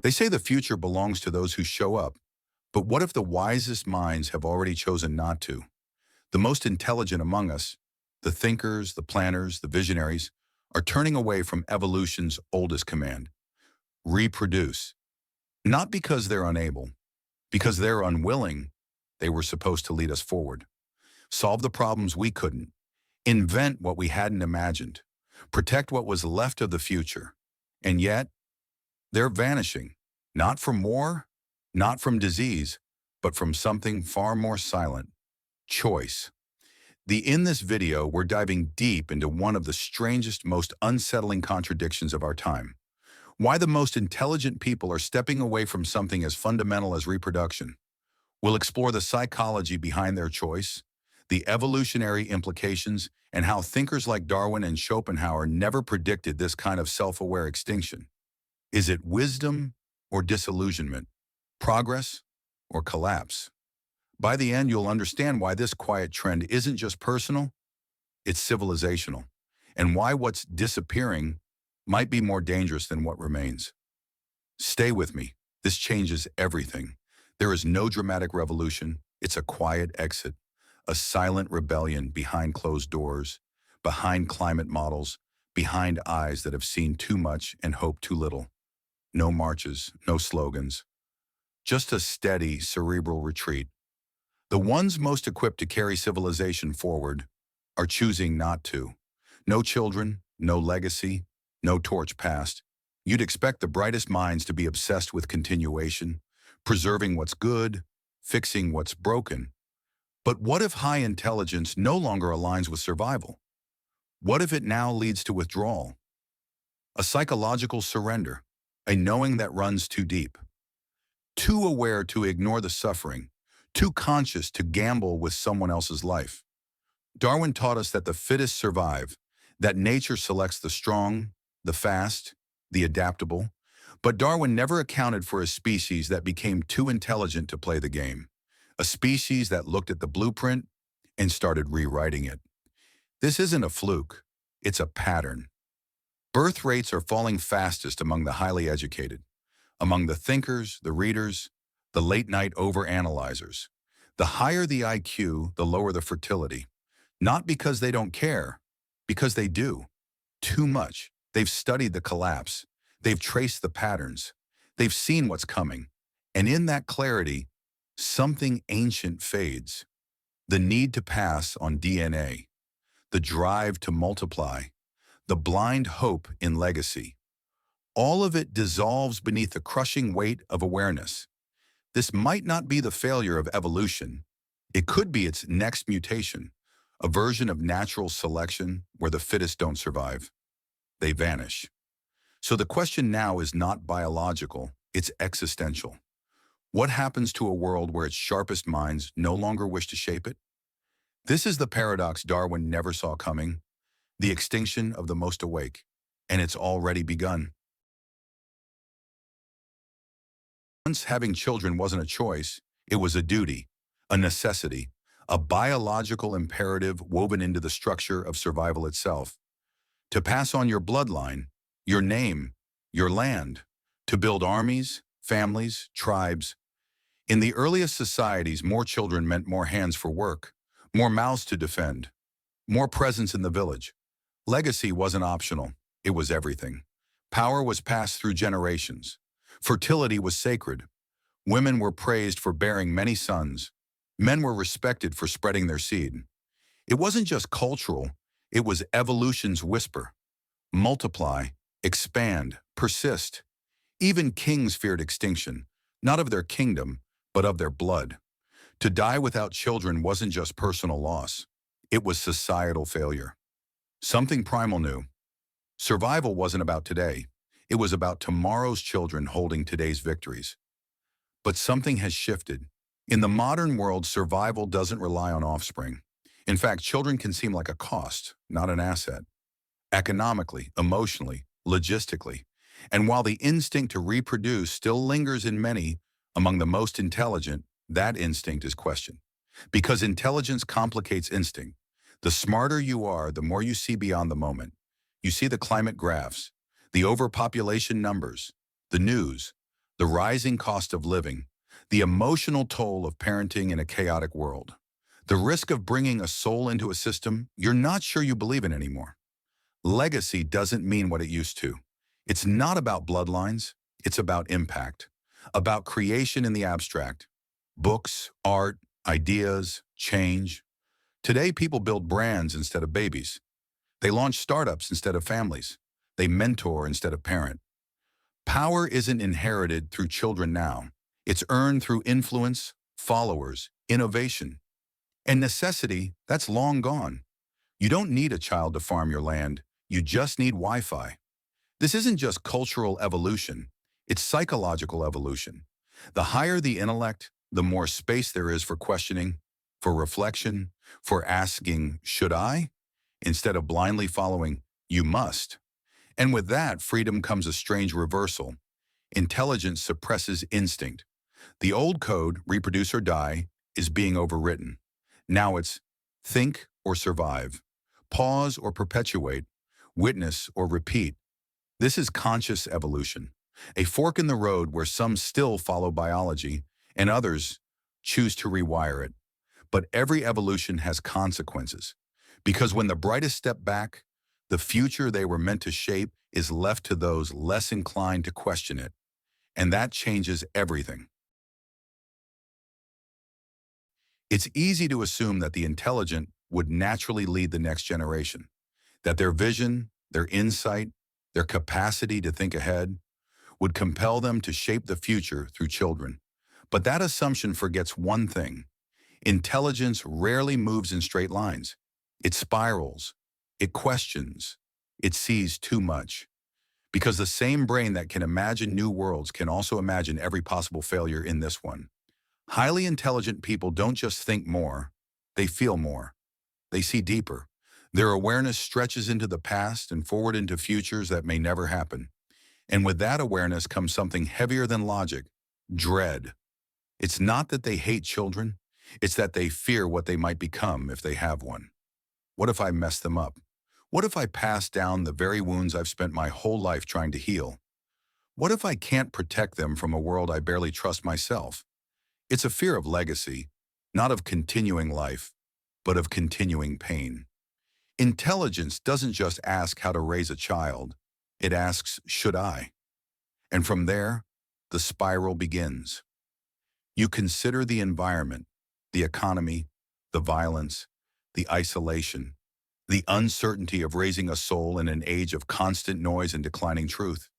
They say the future belongs to those who show up, but what if the wisest minds have already chosen not to? The most intelligent among us, the thinkers, the planners, the visionaries, are turning away from evolution's oldest command: reproduce. Not because they're unable, because they're unwilling. They were supposed to lead us forward, solve the problems we couldn't, invent what we hadn't imagined, protect what was left of the future. And yet, they're vanishing, not from war, not from disease, but from something far more silent: choice. In this video, we're diving deep into one of the strangest, most unsettling contradictions of our time. Why the most intelligent people are stepping away from something as fundamental as reproduction. We'll explore the psychology behind their choice, the evolutionary implications, and how thinkers like Darwin and Schopenhauer never predicted this kind of self-aware extinction. Is it wisdom or disillusionment? Progress or collapse? By the end, you'll understand why this quiet trend isn't just personal, it's civilizational, and why what's disappearing might be more dangerous than what remains. Stay with me. This changes everything. There is no dramatic revolution. It's a quiet exit, a silent rebellion behind closed doors, behind climate models, behind eyes that have seen too much and hoped too little. No marches, no slogans, just a steady, cerebral retreat. The ones most equipped to carry civilization forward are choosing not to. No children, no legacy, no torch passed. You'd expect the brightest minds to be obsessed with continuation, preserving what's good, fixing what's broken. But what if high intelligence no longer aligns with survival? What if it now leads to withdrawal? A psychological surrender, a knowing that runs too deep, too aware to ignore the suffering, too conscious to gamble with someone else's life. Darwin taught us that the fittest survive, that nature selects the strong, the fast, the adaptable. But Darwin never accounted for a species that became too intelligent to play the game, a species that looked at the blueprint and started rewriting it. This isn't a fluke, it's a pattern. Birth rates are falling fastest among the highly educated, among the thinkers, the readers, the late-night overanalyzers. The higher the IQ, the lower the fertility. Not because they don't care, because they do. Too much. They've studied the collapse. They've traced the patterns. They've seen what's coming. And in that clarity, something ancient fades. The need to pass on DNA. The drive to multiply. The blind hope in legacy. All of it dissolves beneath the crushing weight of awareness. This might not be the failure of evolution. It could be its next mutation, a version of natural selection where the fittest don't survive. They vanish. So the question now is not biological, it's existential. What happens to a world where its sharpest minds no longer wish to shape it? This is the paradox Darwin never saw coming, the extinction of the most awake, and it's already begun. Once having children wasn't a choice, it was a duty, a necessity, a biological imperative woven into the structure of survival itself. To pass on your bloodline, your name, your land, to build armies, families, tribes. In the earliest societies, more children meant more hands for work, more mouths to defend, more presence in the village. Legacy wasn't optional, it was everything. Power was passed through generations. Fertility was sacred. Women were praised for bearing many sons. Men were respected for spreading their seed. It wasn't just cultural, it was evolution's whisper. Multiply, expand, persist. Even kings feared extinction, not of their kingdom, but of their blood. To die without children wasn't just personal loss. It was societal failure. Something primal knew. Survival wasn't about today. It was about tomorrow's children holding today's victories. But something has shifted. In the modern world, survival doesn't rely on offspring. In fact, children can seem like a cost, not an asset. Economically, emotionally, logistically. And while the instinct to reproduce still lingers in many, among the most intelligent, that instinct is questioned. Because intelligence complicates instinct. The smarter you are, the more you see beyond the moment. You see the climate graphs, the overpopulation numbers, the news, The rising cost of living, the emotional toll of parenting in a chaotic world, the risk of bringing a soul into a system you're not sure you believe in anymore. Legacy doesn't mean what it used to. It's not about bloodlines, it's about impact, about creation in the abstract. Books, art, ideas, change. Today, people build brands instead of babies. They launch startups instead of families. They mentor instead of parent. Power isn't inherited through children now. It's earned through influence, followers, innovation. And necessity, that's long gone. You don't need a child to farm your land. You just need Wi-Fi. This isn't just cultural evolution. It's psychological evolution. The higher the intellect, the more space there is for questioning, for reflection, for asking, should I? Instead of blindly following, you must. And with that, freedom comes a strange reversal. Intelligence suppresses instinct. The old code, reproduce or die, is being overwritten. Now it's think or survive, pause or perpetuate, witness or repeat. This is conscious evolution, a fork in the road where some still follow biology and others choose to rewire it. But every evolution has consequences, because when the brightest step back, the future they were meant to shape is left to those less inclined to question it. And that changes everything. It's easy to assume that the intelligent would naturally lead the next generation, that their vision, their insight, their capacity to think ahead would compel them to shape the future through children. But that assumption forgets one thing. Intelligence rarely moves in straight lines. It spirals, it questions, it sees too much. Because the same brain that can imagine new worlds can also imagine every possible failure in this one. Highly intelligent people don't just think more, they feel more. They see deeper. Their awareness stretches into the past and forward into futures that may never happen. And with that awareness comes something heavier than logic, dread. It's not that they hate children, it's that they fear what they might become if they have one. What if I mess them up? What if I pass down the very wounds I've spent my whole life trying to heal? What if I can't protect them from a world I barely trust myself? It's a fear of legacy, not of continuing life, but of continuing pain. Intelligence doesn't just ask how to raise a child, it asks, should I? And from there, the spiral begins. You consider the environment, the economy, the violence, the isolation, the uncertainty of raising a soul in an age of constant noise and declining truth.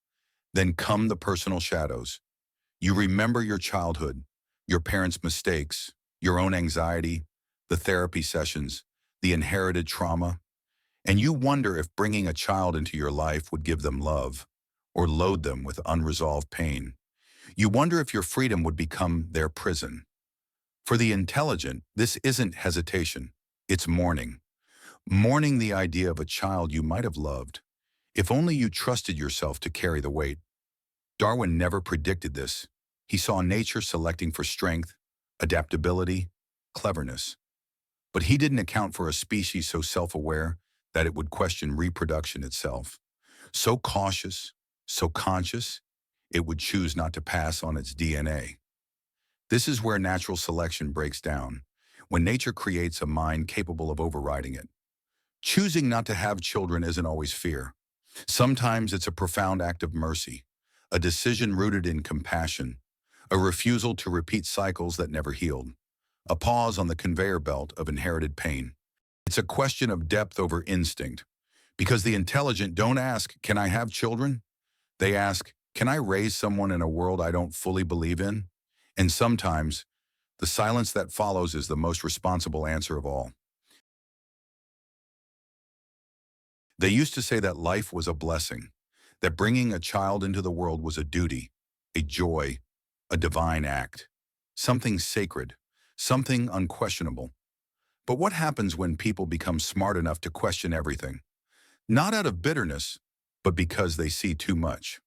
Then come the personal shadows. You remember your childhood, your parents' mistakes, your own anxiety, the therapy sessions, the inherited trauma, and you wonder if bringing a child into your life would give them love or load them with unresolved pain. You wonder if your freedom would become their prison. For the intelligent, this isn't hesitation, it's mourning. Mourning the idea of a child you might have loved, if only you trusted yourself to carry the weight. Darwin never predicted this. He saw nature selecting for strength, adaptability, cleverness. But he didn't account for a species so self-aware that it would question reproduction itself. So cautious, so conscious, it would choose not to pass on its DNA. This is where natural selection breaks down, when nature creates a mind capable of overriding it. Choosing not to have children isn't always fear. Sometimes it's a profound act of mercy, a decision rooted in compassion, a refusal to repeat cycles that never healed, a pause on the conveyor belt of inherited pain. It's a question of depth over instinct, because the intelligent don't ask, can I have children? They ask, can I raise someone in a world I don't fully believe in? And sometimes, the silence that follows is the most responsible answer of all. They used to say that life was a blessing, that bringing a child into the world was a duty, a joy, a divine act, something sacred, something unquestionable. But what happens when people become smart enough to question everything? Not out of bitterness, but because they see too much.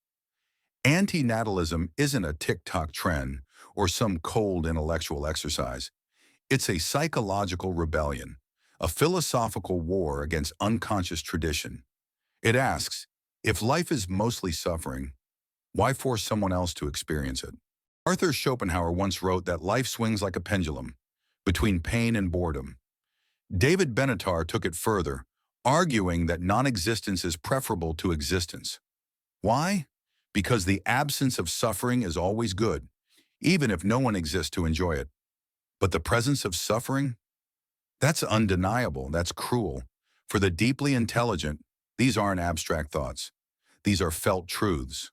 Antinatalism isn't a TikTok trend or some cold intellectual exercise. It's a psychological rebellion, a philosophical war against unconscious tradition. It asks, if life is mostly suffering, Why force someone else to experience it? Arthur Schopenhauer once wrote that life swings like a pendulum between pain and boredom. David Benatar took it further, arguing that non-existence is preferable to existence. Why? Because the absence of suffering is always good, even if no one exists to enjoy it. But the presence of suffering? That's undeniable, that's cruel. For the deeply intelligent, these aren't abstract thoughts. These are felt truths.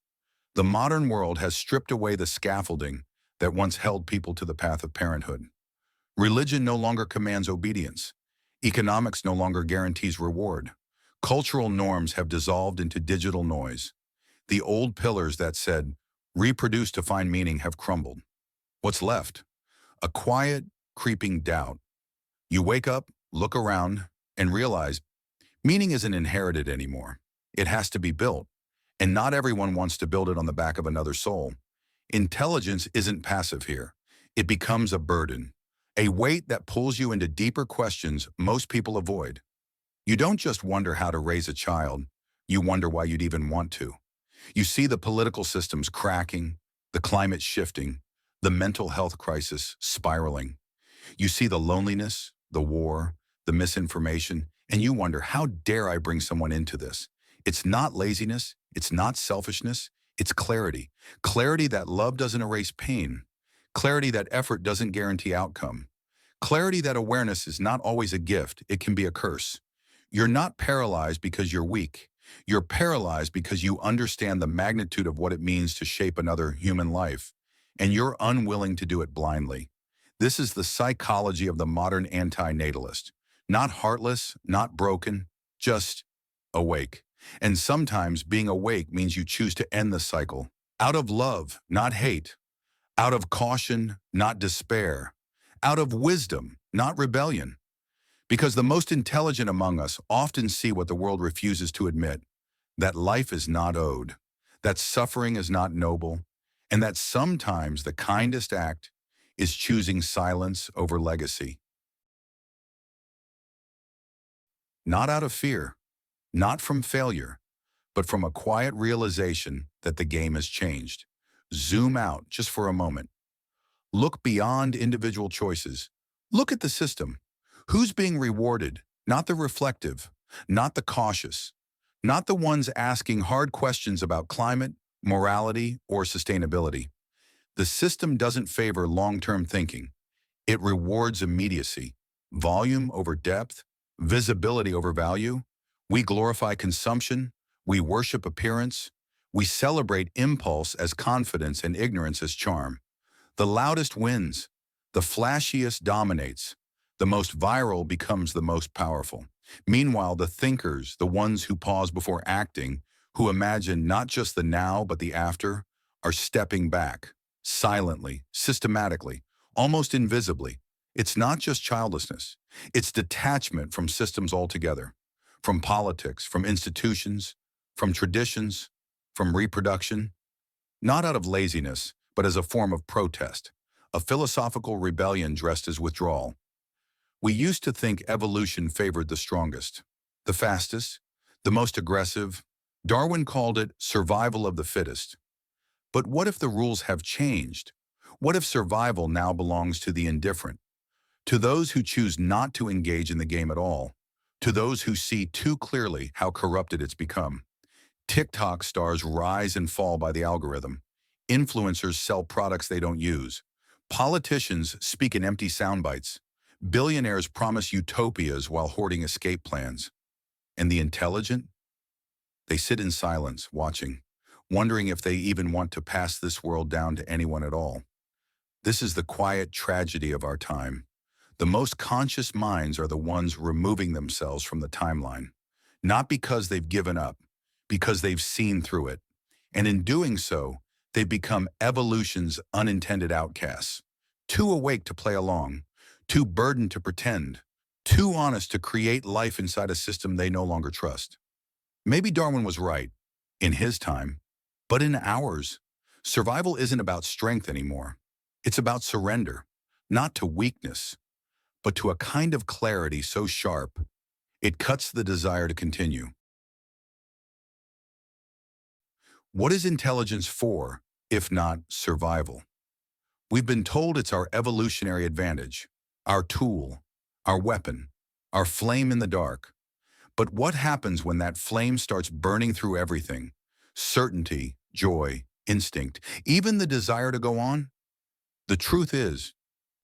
The modern world has stripped away the scaffolding that once held people to the path of parenthood. Religion no longer commands obedience. Economics no longer guarantees reward. Cultural norms have dissolved into digital noise. The old pillars that said, reproduce to find meaning have crumbled. What's left? A quiet, creeping doubt. You wake up, look around, and realize meaning isn't inherited anymore. It has to be built. And not everyone wants to build it on the back of another soul. Intelligence isn't passive here. It becomes a burden, a weight that pulls you into deeper questions most people avoid. You don't just wonder how to raise a child, you wonder why you'd even want to. You see the political systems cracking, the climate shifting, the mental health crisis spiraling. You see the loneliness, the war, the misinformation, and you wonder, how dare I bring someone into this? It's not laziness, it's not selfishness, it's clarity. Clarity that love doesn't erase pain. Clarity that effort doesn't guarantee outcome. Clarity that awareness is not always a gift, it can be a curse. You're not paralyzed because you're weak. You're paralyzed because you understand the magnitude of what it means to shape another human life, and you're unwilling to do it blindly. This is the psychology of the modern anti-natalist. Not heartless, not broken, just awake. And sometimes being awake means you choose to end the cycle. Out of love, not hate. Out of caution, not despair. Out of wisdom, not rebellion. Because the most intelligent among us often see what the world refuses to admit, that life is not owed, that suffering is not noble, and that sometimes the kindest act is choosing silence over legacy. Not out of fear, not from failure, but from a quiet realization that the game has changed. Zoom out just for a moment. Look beyond individual choices. Look at the system. Who's being rewarded? Not the reflective, not the cautious, not the ones asking hard questions about climate, morality, or sustainability. The system doesn't favor long-term thinking. It rewards immediacy, volume over depth, visibility over value. We glorify consumption, we worship appearance, we celebrate impulse as confidence and ignorance as charm. The loudest wins, the flashiest dominates, the most viral becomes the most powerful. Meanwhile, the thinkers, the ones who pause before acting, who imagine not just the now but the after, are stepping back, silently, systematically, almost invisibly. It's not just childlessness, it's detachment from systems altogether, from politics, from institutions, from traditions, from reproduction, not out of laziness, but as a form of protest, a philosophical rebellion dressed as withdrawal. We used to think evolution favored the strongest, the fastest, the most aggressive. Darwin called it survival of the fittest. But what if the rules have changed? What if survival now belongs to the indifferent? To those who choose not to engage in the game at all, to those who see too clearly how corrupted it's become. TikTok stars rise and fall by the algorithm. Influencers sell products they don't use. Politicians speak in empty sound bites. Billionaires promise utopias while hoarding escape plans. And the intelligent? They sit in silence, watching, wondering if they even want to pass this world down to anyone at all. This is the quiet tragedy of our time. The most conscious minds are the ones removing themselves from the timeline, not because they've given up, because they've seen through it. And in doing so, they've become evolution's unintended outcasts, too awake to play along, too burdened to pretend, too honest to create life inside a system they no longer trust. Maybe Darwin was right, in his time, but in ours, survival isn't about strength anymore. It's about surrender, not to weakness, but to a kind of clarity so sharp, it cuts the desire to continue. What is intelligence for, if not survival? We've been told it's our evolutionary advantage, our tool, our weapon, our flame in the dark. But what happens when that flame starts burning through everything? Certainty, joy, instinct, even the desire to go on? The truth is,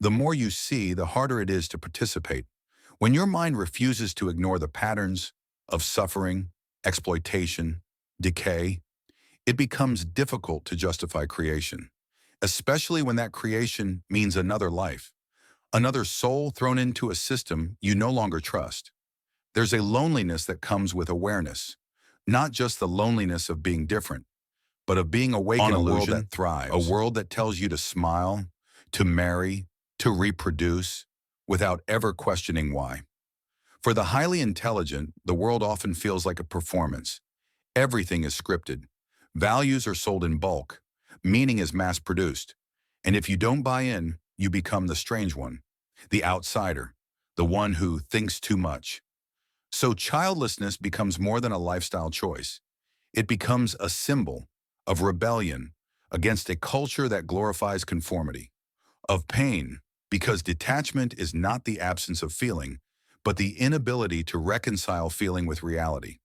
the more you see, the harder it is to participate. When your mind refuses to ignore the patterns of suffering, exploitation, decay, it becomes difficult to justify creation, especially when that creation means another life, another soul thrown into a system you no longer trust. There's a loneliness that comes with awareness, not just the loneliness of being different, but of being awake in a world that thrives, a world that tells you to smile, to marry, to reproduce, without ever questioning why. For the highly intelligent, the world often feels like a performance. Everything is scripted. Values are sold in bulk. Meaning is mass-produced. And if you don't buy in, you become the strange one, the outsider, the one who thinks too much. So childlessness becomes more than a lifestyle choice. It becomes a symbol of rebellion against a culture that glorifies conformity, of pain, because detachment is not the absence of feeling, but the inability to reconcile feeling with reality,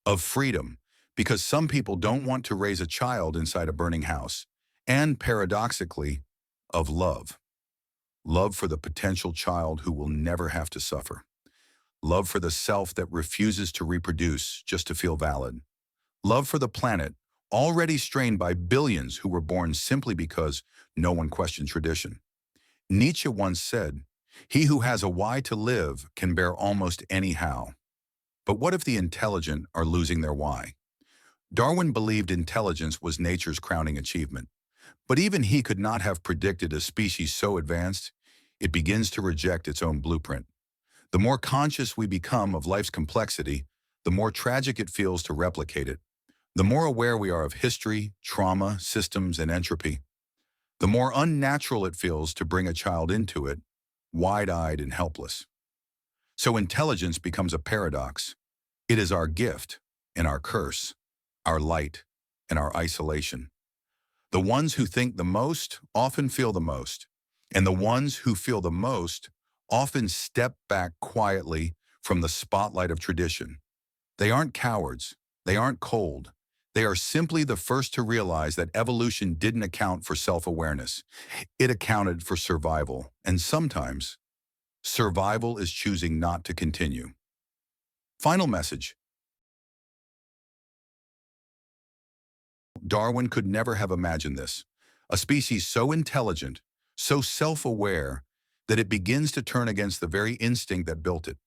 of freedom, because some people don't want to raise a child inside a burning house, and paradoxically, of love. Love for the potential child who will never have to suffer. Love for the self that refuses to reproduce just to feel valid. Love for the planet, already strained by billions who were born simply because no one questioned tradition. Nietzsche once said, "He who has a why to live can bear almost any how." But what if the intelligent are losing their why? Darwin believed intelligence was nature's crowning achievement. But even he could not have predicted a species so advanced, it begins to reject its own blueprint. The more conscious we become of life's complexity, the more tragic it feels to replicate it. The more aware we are of history, trauma, systems, and entropy, the more unnatural it feels to bring a child into it, wide-eyed and helpless. So intelligence becomes a paradox. It is our gift and our curse, our light and our isolation. The ones who think the most often feel the most, and the ones who feel the most often step back quietly from the spotlight of tradition. They aren't cowards. They aren't cold. They are simply the first to realize that evolution didn't account for self-awareness. It accounted for survival, and sometimes survival is choosing not to continue. Final message. Darwin could never have imagined this. A species so intelligent, so self-aware, that it begins to turn against the very instinct that built it.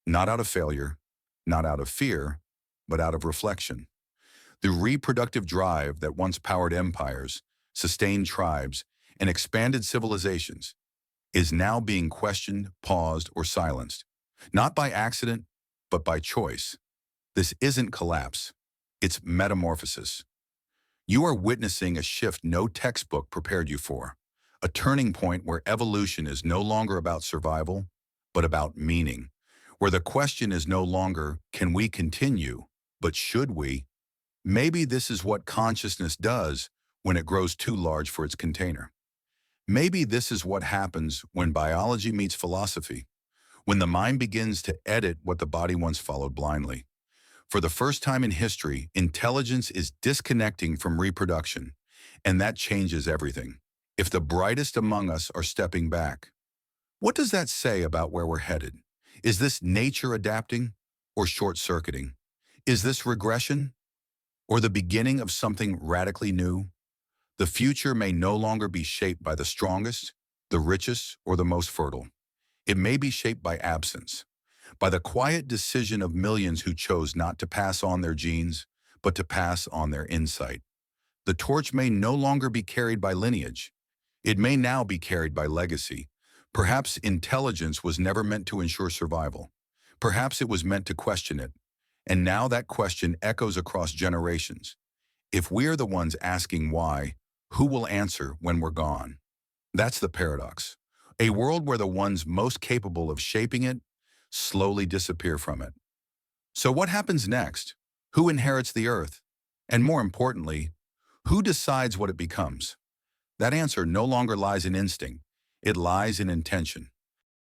Not out of failure, not out of fear, but out of reflection. The reproductive drive that once powered empires, sustained tribes, and expanded civilizations is now being questioned, paused, or silenced. Not by accident, but by choice. This isn't collapse. It's metamorphosis. You are witnessing a shift no textbook prepared you for, a turning point where evolution is no longer about survival, but about meaning, where the question is no longer, can we continue, but should we? Maybe this is what consciousness does when it grows too large for its container. Maybe this is what happens when biology meets philosophy, when the mind begins to edit what the body once followed blindly. For the first time in history, intelligence is disconnecting from reproduction, and that changes everything. If the brightest among us are stepping back, what does that say about where we're headed? Is this nature adapting or short-circuiting? Is this regression or the beginning of something radically new? The future may no longer be shaped by the strongest, the richest, or the most fertile. It may be shaped by absence, by the quiet decision of millions who chose not to pass on their genes, but to pass on their insight. The torch may no longer be carried by lineage. It may now be carried by legacy. Perhaps intelligence was never meant to ensure survival. Perhaps it was meant to question it. And now that question echoes across generations. If we're the ones asking why, who will answer when we're gone? That's the paradox. A world where the ones most capable of shaping it slowly disappear from it. So what happens next? Who inherits the earth? And more importantly, who decides what it becomes? That answer no longer lies in instinct. It lies in intention.